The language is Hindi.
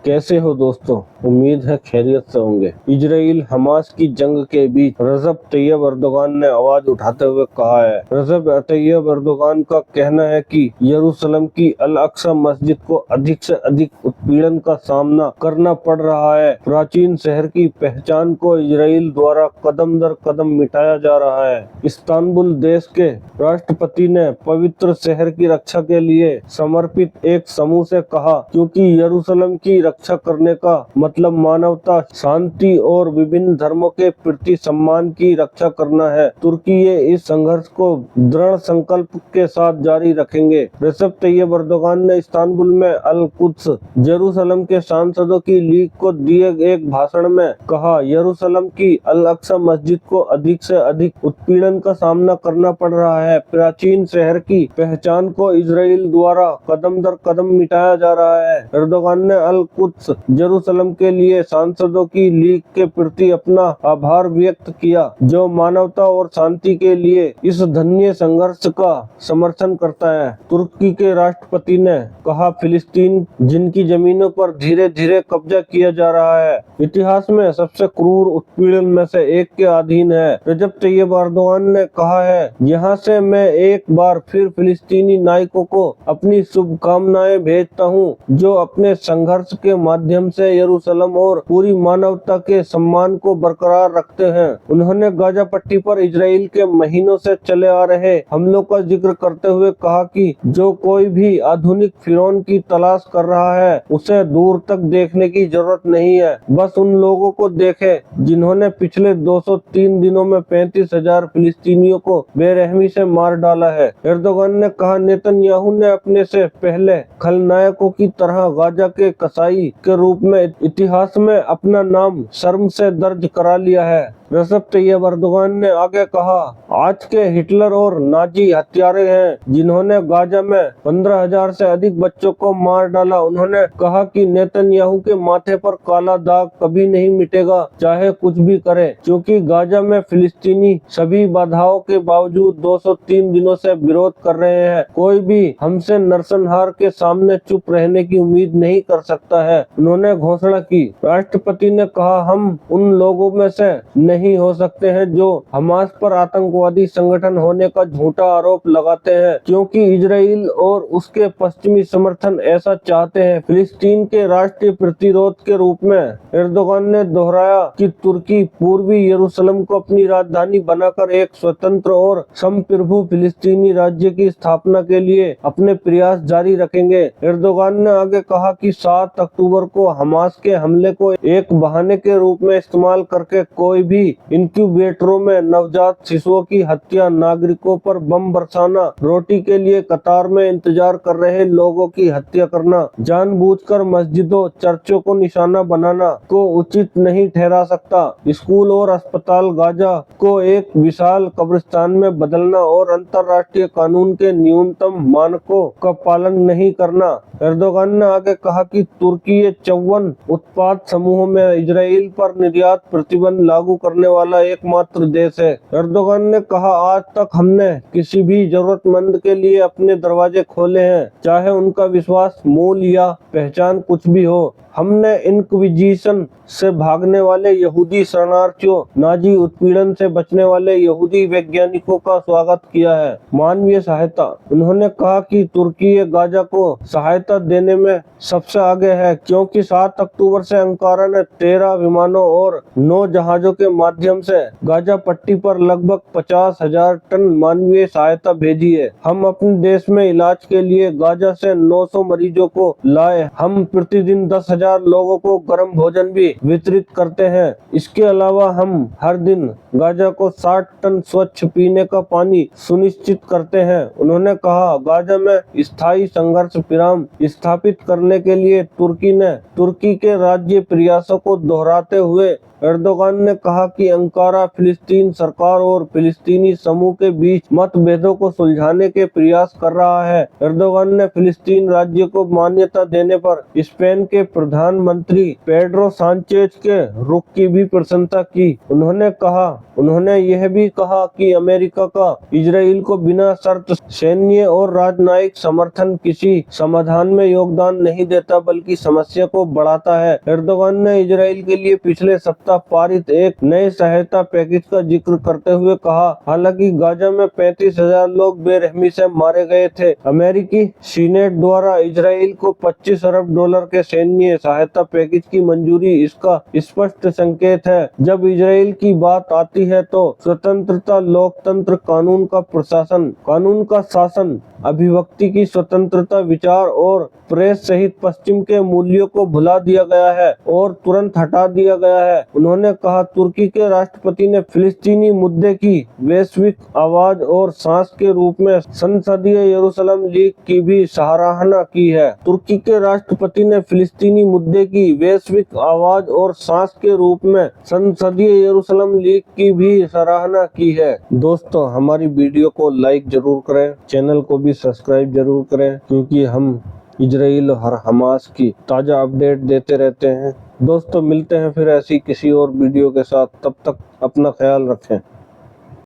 कैसे हो दोस्तों। उम्मीद है खैरियत से होंगे। इजराइल हमास की जंग के बीच रजब तैयब अर्दोगान ने आवाज उठाते हुए कहा है। रजब तैयब अर्दोगान का कहना है कि यरूशलेम की अल अक्सा मस्जिद को अधिक से अधिक उत्पीड़न का सामना करना पड़ रहा है। प्राचीन शहर की पहचान को इजराइल द्वारा कदम दर कदम मिटाया जा रहा है। इस्तांबुल देश के राष्ट्रपति ने पवित्र शहर की रक्षा के लिए समर्पित एक समूह से कहा, क्योंकि यरूशलेम की रक्षा करने का मतलब मानवता, शांति और विभिन्न धर्मों के प्रति सम्मान की रक्षा करना है। तुर्की इस संघर्ष को दृढ़ संकल्प के साथ जारी रखेंगे। रेसेप तैयब अर्दोगान ने इस्तांबुल में अल कुद्स जेरूसलम के सांसदों की लीग को दिए एक भाषण में कहा, यरूशलेम की अल अक्सा मस्जिद को अधिक से अधिक उत्पीड़न का सामना करना पड़ रहा है। प्राचीन शहर की पहचान को इजराइल द्वारा कदम दर कदम मिटाया जा रहा है। अर्दोगान ने अल कुद्स जेरूसलम के लिए सांसदों की लीग के प्रति अपना आभार व्यक्त किया, जो मानवता और शांति के लिए इस धन्य संघर्ष का समर्थन करता है। तुर्की के राष्ट्रपति ने कहा, फिलिस्तीन जिनकी जमीनों पर धीरे धीरे कब्जा किया जा रहा है, इतिहास में सबसे क्रूर उत्पीड़न में से एक के अधीन है। रजब तैयब अर्दोगान ने कहा है, यहाँ से मैं एक बार फिर फिलिस्तीनी नायकों को अपनी शुभकामनाएं भेजता हूँ, जो अपने संघर्ष के माध्यम से यरूशलेम और पूरी मानवता के सम्मान को बरकरार रखते हैं। उन्होंने गाजा पट्टी पर इजराइल के महीनों से चले आ रहे हमलों का जिक्र करते हुए कहा कि जो कोई भी आधुनिक फिरौन की तलाश कर रहा है, उसे दूर तक देखने की जरूरत नहीं है, बस उन लोगों को देखे जिन्होंने पिछले 203 दिनों में 35,000 फिलिस्तीनियों को बेरहमी से मार डाला है। एर्दोगान ने कहा, नेतन्याहू ने अपने से पहले खलनायकों की तरह गाजा के कसाई के रूप में इतिहास में अपना नाम शर्म से दर्ज करा लिया है। रेसेप तैयब अर्दोगान ने आगे कहा, आज के हिटलर और नाजी हत्यारे हैं जिन्होंने गाजा में 15,000 से अधिक बच्चों को मार डाला। उन्होंने कहा कि नेतन्याहू के माथे पर काला दाग कभी नहीं मिटेगा, चाहे कुछ भी करे, क्योंकि गाजा में फिलिस्तीनी सभी बाधाओं के बावजूद 203 दिनों से विरोध कर रहे हैं। कोई भी हमसे नरसंहार के सामने चुप रहने की उम्मीद नहीं कर सकता है, उन्होंने घोषणा की। राष्ट्रपति ने कहा, हम उन लोगों में से नहीं हो सकते हैं जो हमास पर आतंकवादी संगठन होने का झूठा आरोप लगाते हैं, क्योंकि इजराइल और उसके पश्चिमी समर्थन ऐसा चाहते हैं। फिलिस्तीन के राष्ट्रीय प्रतिरोध के रूप में एर्दोगान ने दोहराया कि तुर्की पूर्वी यरूशलेम को अपनी राजधानी बनाकर एक स्वतंत्र और संप्रभु फिलिस्तीनी राज्य की स्थापना के लिए अपने प्रयास जारी रखेंगे। एर्दोगान ने आगे कहा कि 7 अक्टूबर को हमास के हमले को एक बहाने के रूप में इस्तेमाल करके कोई भी इनक्यूबेटरों में नवजात शिशुओं की हत्या, नागरिकों पर बम बरसाना, रोटी के लिए कतार में इंतजार कर रहे लोगों की हत्या करना, जानबूझकर मस्जिदों, चर्चों को निशाना बनाना को उचित नहीं ठहरा सकता। स्कूल और अस्पताल गाजा को एक विशाल कब्रिस्तान में बदलना और अंतर्राष्ट्रीय कानून के न्यूनतम मानकों का पालन नहीं करना। एर्दोगान ने आगे कहा कि तुर्की 54 उत्पाद समूहों में इजराइल पर निर्यात प्रतिबंध लागू करने वाला एकमात्र देश है। एर्दोगान ने कहा, आज तक हमने किसी भी जरूरतमंद के लिए अपने दरवाजे खोले हैं, चाहे उनका विश्वास, मूल या पहचान कुछ भी हो। हमने इंक्विजिशन से भागने वाले यहूदी शरणार्थियों, नाजी उत्पीड़न से बचने वाले यहूदी वैज्ञानिकों का स्वागत किया है। मानवीय सहायता, उन्होंने कहा कि तुर्की गाजा को सहायता देने में सबसे आगे है, क्योंकि 7 अक्टूबर से अंकारा ने 13 विमानों और 9 जहाजों के माध्यम से गाजा पट्टी पर लगभग 50,000 टन मानवीय सहायता भेजी है। हम अपने देश में इलाज के लिए गाजा से 900 मरीजों को लाए। हम प्रतिदिन 10,000 लोगों को गर्म भोजन भी वितरित करते हैं। इसके अलावा हम हर दिन गाजा को 60 टन स्वच्छ पीने का पानी सुनिश्चित करते हैं। उन्होंने कहा, गाजा में स्थायी संघर्ष विराम स्थापित करने के लिए तुर्की के राज्य प्रयासों को दोहराते हुए एर्दोगान ने कहा कि अंकारा फिलिस्तीन सरकार और फिलिस्तीनी समूह के बीच मतभेदों को सुलझाने के प्रयास कर रहा है। एर्दोगान ने फिलिस्तीन राज्य को मान्यता देने पर स्पेन के प्रधानमंत्री पेड्रो सांचेज के रुख की भी प्रशंसा की। उन्होंने यह भी कहा कि अमेरिका का इजराइल को बिना शर्त सैन्य और राजनयिक समर्थन किसी समाधान में योगदान नहीं देता बल्कि समस्या को बढ़ाता है। एर्दोगान ने इजराइल के लिए पिछले सप्ताह पारित एक नए सहायता पैकेज का जिक्र करते हुए कहा, हालांकि गाजा में 35,000 लोग बेरहमी से मारे गए थे। अमेरिकी सीनेट द्वारा इजराइल को $25 अरब के सैन्य सहायता पैकेज की मंजूरी इसका स्पष्ट संकेत है। जब इजराइल की बात आती है तो स्वतंत्रता, लोकतंत्र, कानून का शासन, अभिव्यक्ति की स्वतंत्रता, विचार और प्रेस सहित पश्चिम के मूल्यों को भुला दिया गया है और तुरंत हटा दिया गया है। उन्होंने कहा, तुर्की के राष्ट्रपति ने फिलिस्तीनी मुद्दे की वैश्विक आवाज और सांस के रूप में संसदीय यरूशलेम लीग की भी सराहना की है। तुर्की के राष्ट्रपति ने फिलिस्तीनी मुद्दे की वैश्विक आवाज और सांस के रूप में संसदीय यरूशलेम लीग की भी सराहना की है। दोस्तों, हमारी वीडियो को लाइक जरूर करें, चैनल को भी सब्सक्राइब जरूर करें, क्योंकि हम इजराइल और हमास की ताज़ा अपडेट देते रहते हैं। दोस्तों, मिलते हैं फिर ऐसी किसी और वीडियो के साथ। तब तक अपना ख्याल रखें।